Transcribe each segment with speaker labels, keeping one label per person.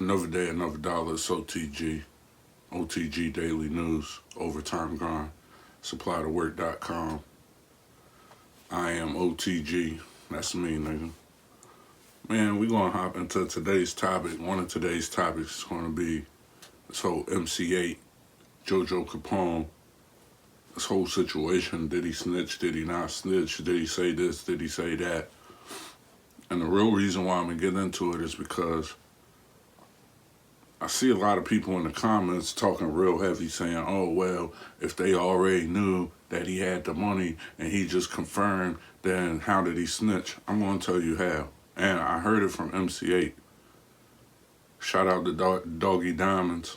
Speaker 1: Another day, another dollar. It's O.T.G. O.T.G. Daily News. Overtime Grind. SupplyToWork.com. I am O.T.G. That's me, nigga. Man, we gonna hop into today's topic. One of today's topics is gonna be this whole MC8, JoJo Capone. This whole situation. Did he snitch? Did he not snitch? Did he say this? Did he say that? And the real reason why I'm gonna get into it is because I see a lot of people in the comments talking real heavy saying, oh, well, if they already knew that he had the money and he just confirmed, then how did he snitch? I'm going to tell you how. And I heard it from MC8. Shout out to Doggy Diamonds.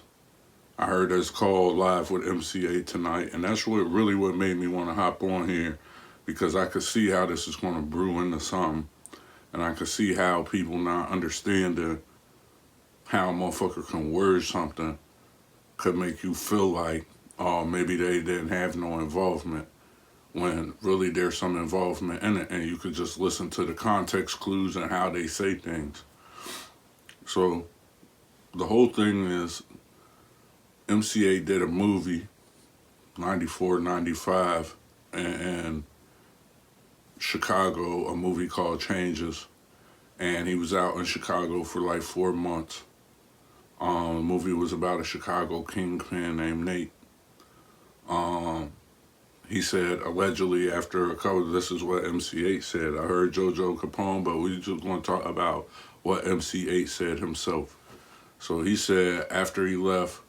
Speaker 1: I heard this call live with MC8 tonight, and that's what made me want to hop on here, because I could see how this is going to brew into something, and I could see how people not understanding how a motherfucker can word something could make you feel like, oh, maybe they didn't have no involvement, when really there's some involvement in it, and you could just listen to the context clues and how they say things. So the whole thing is, MC8 did a movie, 94, 95, in Chicago, a movie called Changes, and he was out in Chicago for like 4 months. The movie was about a Chicago kingpin named Nate. He said, allegedly, after a couple, this is what MC8 said. I heard JoJo Capone, but we just want to talk about what MC8 said himself. So he said after he left,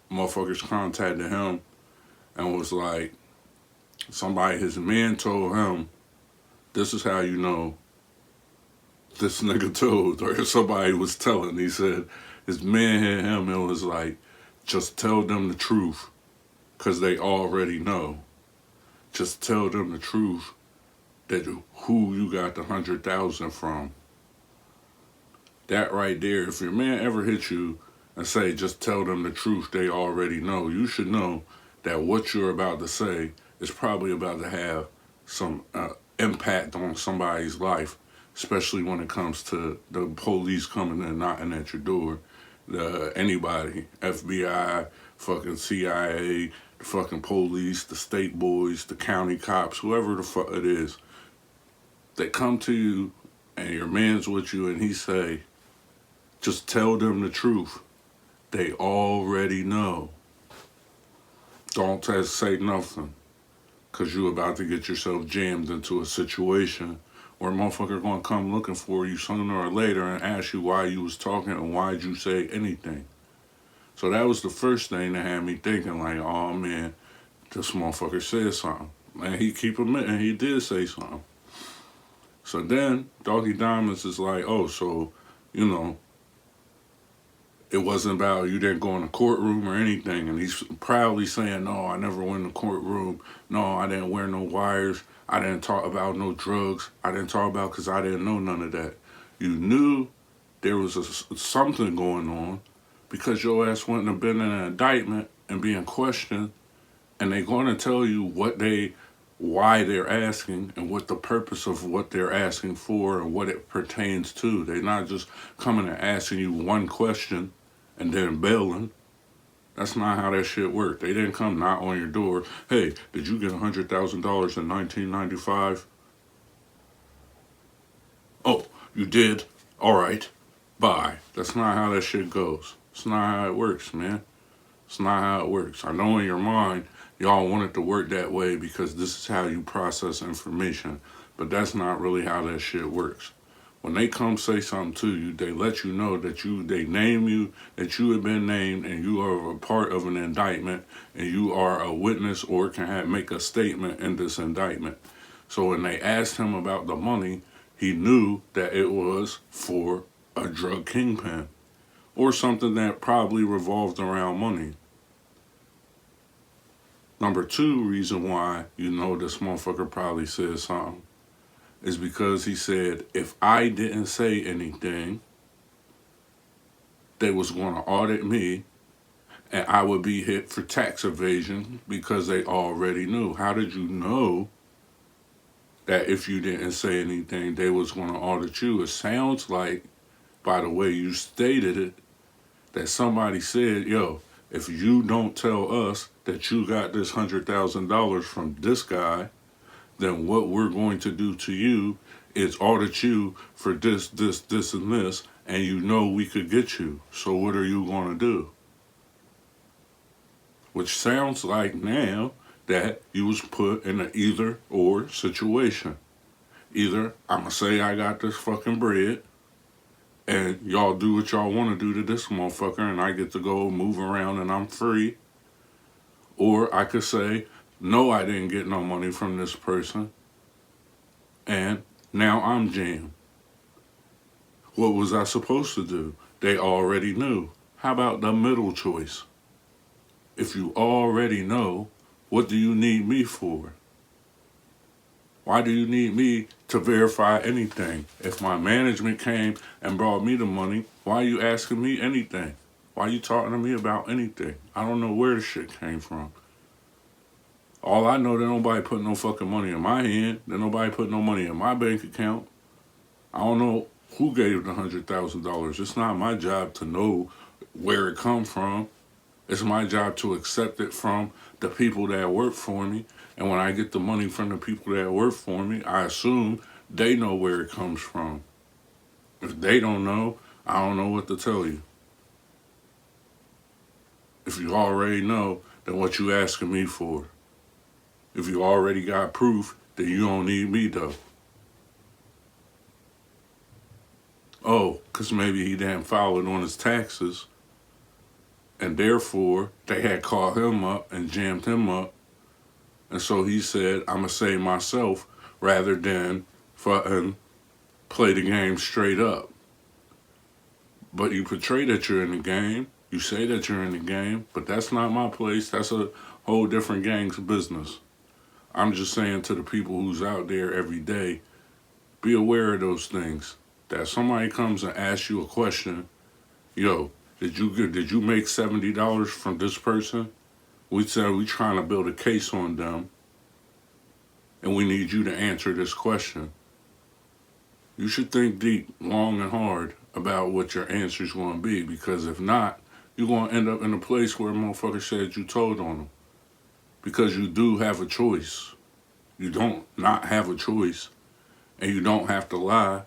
Speaker 1: motherfuckers contacted him and was like, his man told him, this is how you know this nigga told, or somebody was telling. He said his man hit him and was like, just tell them the truth, because they already know. Just tell them the truth, that who you got the 100,000 from. That right there, if your man ever hit you and say, just tell them the truth, they already know, you should know that what you're about to say is probably about to have some impact on somebody's life, especially when it comes to the police coming and knocking at your door. Anybody, FBI, fucking CIA, the fucking police, the state boys, the county cops, whoever the fuck it is, they come to you and your man's with you and he say, just tell them the truth. They already know. Don't say nothing, because you about to get yourself jammed into a situation where a motherfucker gonna come looking for you sooner or later and ask you why you was talking and why'd you say anything. So that was the first thing that had me thinking, like, oh man, this motherfucker said something. And he keep admitting he did say something. So then Doggy Diamonds is like, oh, so, you know, it wasn't about you didn't go in the courtroom or anything. And he's proudly saying, no, I never went in the courtroom. No, I didn't wear no wires. I didn't talk about no drugs. I didn't talk about, because I didn't know none of that. You knew there was something going on, because your ass wouldn't have been in an indictment and being questioned, and they're going to tell you why they're asking and what the purpose of what they're asking for and what it pertains to. They're not just coming and asking you one question and then bailing. That's not how that shit worked. They didn't come knock on your door. Hey, did you get $100,000 in 1995? Oh, you did? All right, bye. That's not how that shit goes. It's not how it works, man. It's not how it works. I know in your mind, y'all want it to work that way because this is how you process information, but that's not really how that shit works. When they come say something to you, they let you know that they name you, that you have been named, and you are a part of an indictment, and you are a witness or can make a statement in this indictment. So when they asked him about the money, he knew that it was for a drug kingpin or something that probably revolved around money. Number two reason why you know this motherfucker probably said something is because he said, if I didn't say anything, they was going to audit me and I would be hit for tax evasion because they already knew. How did you know that if you didn't say anything, they was going to audit you? It sounds like by the way you stated it, that somebody said, yo, if you don't tell us that you got this $100,000 from this guy, then what we're going to do to you is audit you for this, this, this, and this, and you know we could get you. So what are you going to do? Which sounds like now that you was put in an either or situation. Either I'm going to say I got this fucking bread, and y'all do what y'all want to do to this motherfucker, and I get to go move around and I'm free. Or I could say, no, I didn't get no money from this person, and now I'm jammed. What was I supposed to do? They already knew. How about the middle choice? If you already know, what do you need me for? Why do you need me to verify anything? If my management came and brought me the money, why are you asking me anything? Why are you talking to me about anything? I don't know where the shit came from. All I know, that nobody put no fucking money in my hand. That nobody put no money in my bank account. I don't know who gave the $100,000. It's not my job to know where it come from. It's my job to accept it from the people that work for me. And when I get the money from the people that work for me, I assume they know where it comes from. If they don't know, I don't know what to tell you. If you already know, then what you asking me for? If you already got proof, then you don't need me though. Oh, because maybe he didn't file it on his taxes, and therefore they had called him up and jammed him up. And so he said, I'm going to save myself rather than fucking play the game straight up. But you portray that you're in the game. You say that you're in the game, but that's not my place. That's a whole different gang's business. I'm just saying to the people who's out there every day, be aware of those things. That somebody comes and asks you a question, yo, did you make $70 from this person? We said we trying to build a case on them, and we need you to answer this question. You should think deep, long and hard about what your answer is going to be, because if not, you're going to end up in a place where a motherfucker said you told on them. Because you do have a choice. You don't not have a choice, and you don't have to lie,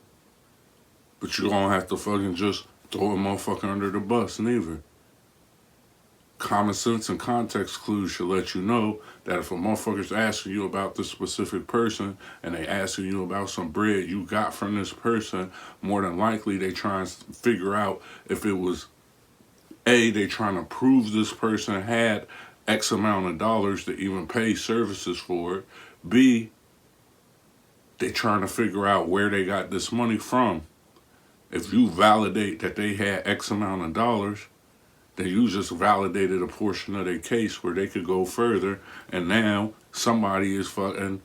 Speaker 1: but you don't have to fucking just throw a motherfucker under the bus neither. Common sense and context clues should let you know that if a motherfucker's asking you about this specific person and they asking you about some bread you got from this person, more than likely they trying to figure out if it was A, they trying to prove this person had X amount of dollars to even pay services for it. B, they trying to figure out where they got this money from. If you validate that they had X amount of dollars, then you just validated a portion of their case where they could go further, and now somebody is fucking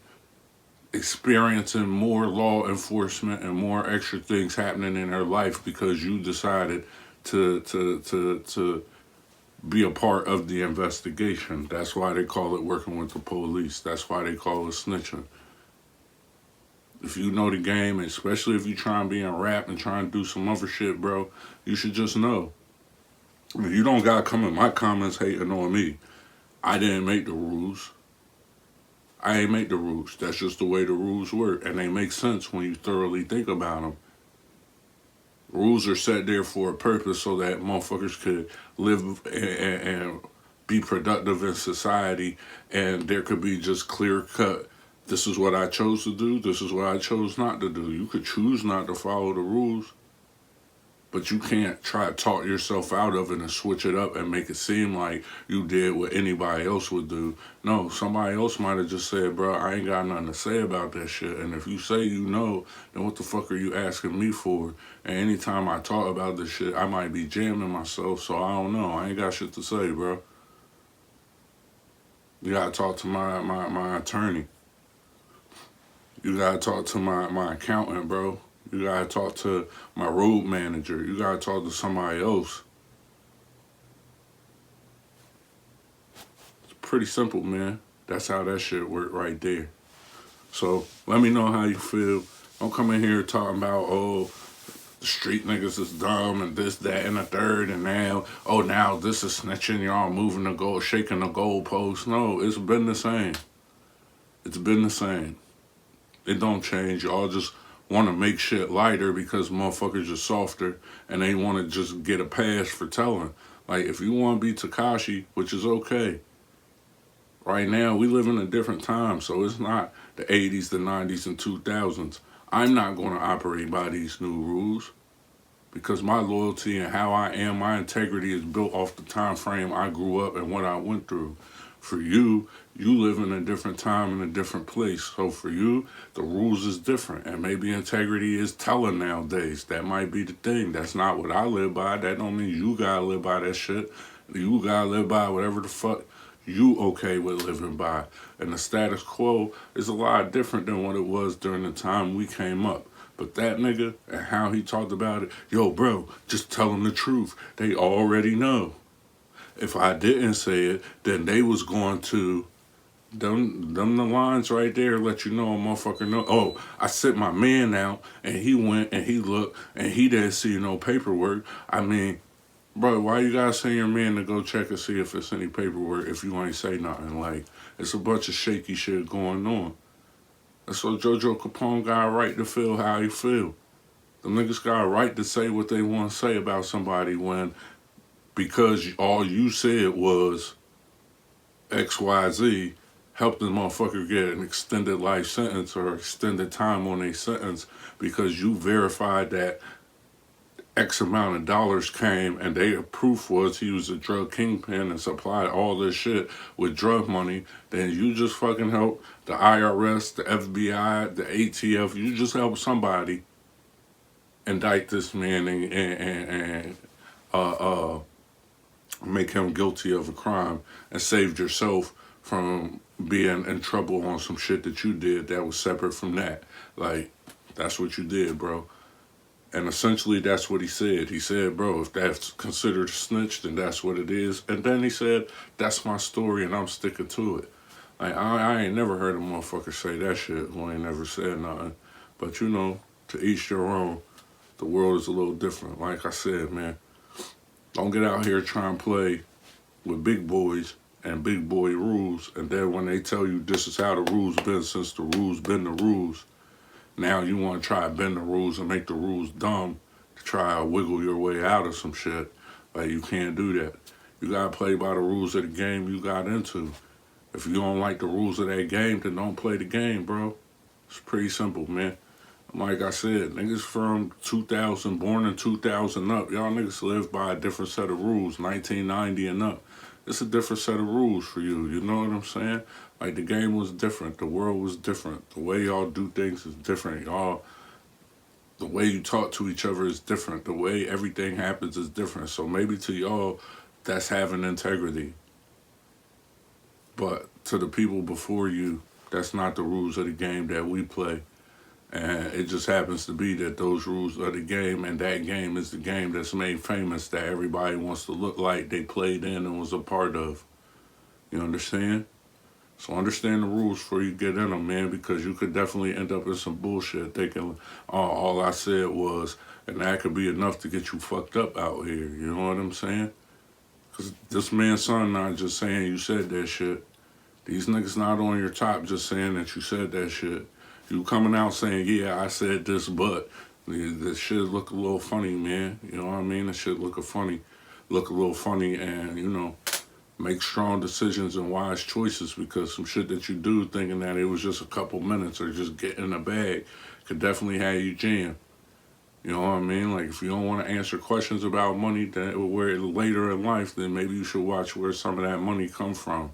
Speaker 1: experiencing more law enforcement and more extra things happening in their life because you decided to be a part of the investigation. That's why they call it working with the police. That's why they call it snitching. If you know the game, especially if you try and be in rap and try and do some other shit, bro, you should just know. You don't gotta come in my comments hating on me. I didn't make the rules. I ain't make the rules. That's just the way the rules work, and they make sense when you thoroughly think about them. Rules are set there for a purpose so that motherfuckers could live and be productive in society, and there could be just clear cut, this is what I chose to do, this is what I chose not to do. You could choose not to follow the rules, but you can't try to talk yourself out of it and switch it up and make it seem like you did what anybody else would do. No, somebody else might have just said, bro, I ain't got nothing to say about that shit. And if you say you know, then what the fuck are you asking me for? And anytime I talk about this shit, I might be jamming myself, so I don't know. I ain't got shit to say, bro. You gotta talk to my attorney. You gotta talk to my accountant, bro. You gotta talk to my road manager. You gotta talk to somebody else. It's pretty simple, man. That's how that shit work right there. So let me know how you feel. Don't come in here talking about, oh, the street niggas is dumb and this, that, and the third, and now this is snitching, y'all moving the goal, shaking the goalpost. No, it's been the same. It's been the same. It don't change. Y'all just want to make shit lighter because motherfuckers are softer and they want to just get a pass for telling. Like, if you want to be Tekashi, which is okay. Right now, we live in a different time, so it's not the 80s, the 90s, and 2000s. I'm not going to operate by these new rules because my loyalty and how I am, my integrity is built off the time frame I grew up and what I went through. For you, you live in a different time and a different place. So for you, the rules is different. And maybe integrity is telling nowadays. That might be the thing. That's not what I live by. That don't mean you gotta live by that shit. You gotta live by whatever the fuck you okay with living by. And the status quo is a lot different than what it was during the time we came up. But that nigga and how he talked about it, yo, bro, just tell them the truth. They already know. If I didn't say it, then they was going to them the lines right there let you know a motherfucker know. Oh, I sent my man out and he went and he looked and he didn't see no paperwork. I mean, bro, why you gotta send your man to go check and see if it's any paperwork if you ain't say nothing? Like, it's a bunch of shaky shit going on. And so JoJo Capone got a right to feel how he feel. The niggas got a right to say what they want to say about somebody when because all you said was XYZ, help the motherfucker get an extended life sentence or extended time on a sentence because you verified that X amount of dollars came and their proof was he was a drug kingpin and supplied all this shit with drug money, then you just fucking help the IRS, the FBI, the ATF, you just help somebody indict this man and make him guilty of a crime and saved yourself from being in trouble on some shit that you did that was separate from that. Like, that's what you did, bro. And essentially, that's what he said. He said, bro, if that's considered a snitch, then that's what it is. And then he said, that's my story and I'm sticking to it. Like, I ain't never heard a motherfucker say that shit who ain't never said nothing. But, you know, to each their own. The world is a little different. Like I said, man, don't get out here trying to play with big boys and big boy rules. And then when they tell you this is how the rules been since the rules been the rules, now you want to try to bend the rules and make the rules dumb to try to wiggle your way out of some shit. Like, you can't do that. You got to play by the rules of the game you got into. If you don't like the rules of that game, then don't play the game, bro. It's pretty simple, man. Like I said, niggas from 2000, born in 2000 up, y'all niggas live by a different set of rules, 1990 and up. It's a different set of rules for you, you know what I'm saying? Like, the game was different, the world was different, the way y'all do things is different, the way you talk to each other is different, the way everything happens is different. So maybe to y'all, that's having integrity. But to the people before you, that's not the rules of the game that we play. And it just happens to be that those rules are the game, and that game is the game that's made famous that everybody wants to look like they played in and was a part of. You understand? So understand the rules before you get in them, man, because you could definitely end up in some bullshit thinking, oh, all I said was, and that could be enough to get you fucked up out here. You know what I'm saying? Because this man's son not just saying you said that shit. These niggas not on your top just saying that you said that shit. You coming out saying, yeah, I said this, but this shit look a little funny, man. You know what I mean? This shit look a little funny, and, you know, make strong decisions and wise choices, because some shit that you do thinking that it was just a couple minutes or just get in a bag could definitely have you jammed. You know what I mean? Like, if you don't want to answer questions about money where later in life, then maybe you should watch where some of that money come from.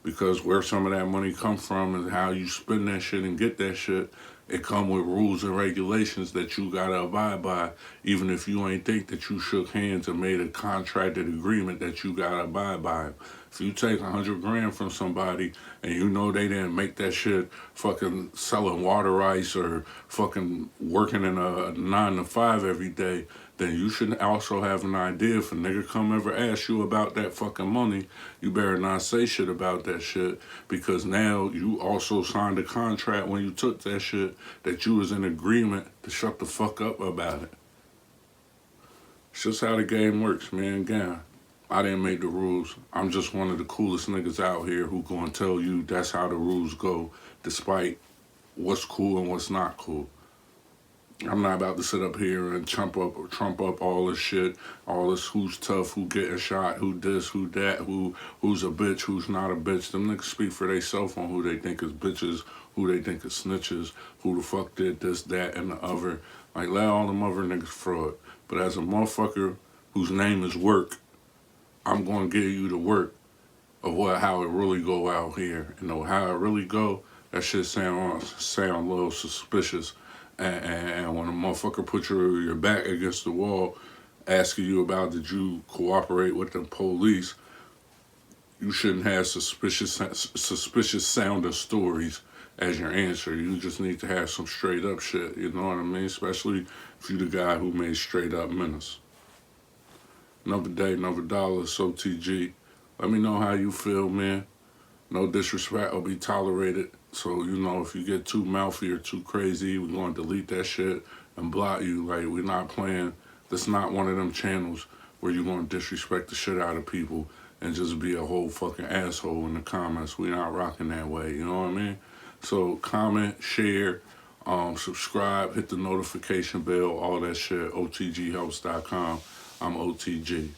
Speaker 1: Because where some of that money come from and how you spend that shit and get that shit, it come with rules and regulations that you gotta abide by, even if you ain't think that you shook hands and made a contracted agreement that you gotta abide by. If you take 100 grand from somebody and you know they didn't make that shit fucking selling water ice or fucking working in a 9 to 5 every day, then you should also have an idea. If a nigga come ever ask you about that fucking money, you better not say shit about that shit, because now you also signed a contract when you took that shit shit that you was in agreement to shut the fuck up about it. It's just how the game works, man. Again, I didn't make the rules. I'm just one of the coolest niggas out here who gonna tell you that's how the rules go, despite what's cool and what's not cool. I'm not about to sit up here and trump up all this shit, all this who's tough, who getting shot, who this, who that, who's a bitch, who's not a bitch. Them niggas speak for theyself on who they think is bitches, who they think is snitches, who the fuck did this, that, and the other. Like, let all them other niggas fraud. But as a motherfucker whose name is work, I'm gonna give you the work of how it really go out here. You know, how it really go, that shit sound a little suspicious. And when a motherfucker put your back against the wall asking you about did you cooperate with the police, you shouldn't have suspicious sounding stories as your answer. You just need to have some straight up shit, you know what I mean? Especially if you the guy who made straight up menace. Another day, another dollar, it's O.T.G. Let me know how you feel, man. No disrespect will be tolerated. So, you know, if you get too mouthy or too crazy, we're going to delete that shit and block you. Like, we're not playing. This not one of them channels where you're going to disrespect the shit out of people and just be a whole fucking asshole in the comments. We're not rocking that way, you know what I mean? So, comment, share, subscribe, hit the notification bell, all that shit, otghelps.com. I'm O.T.G.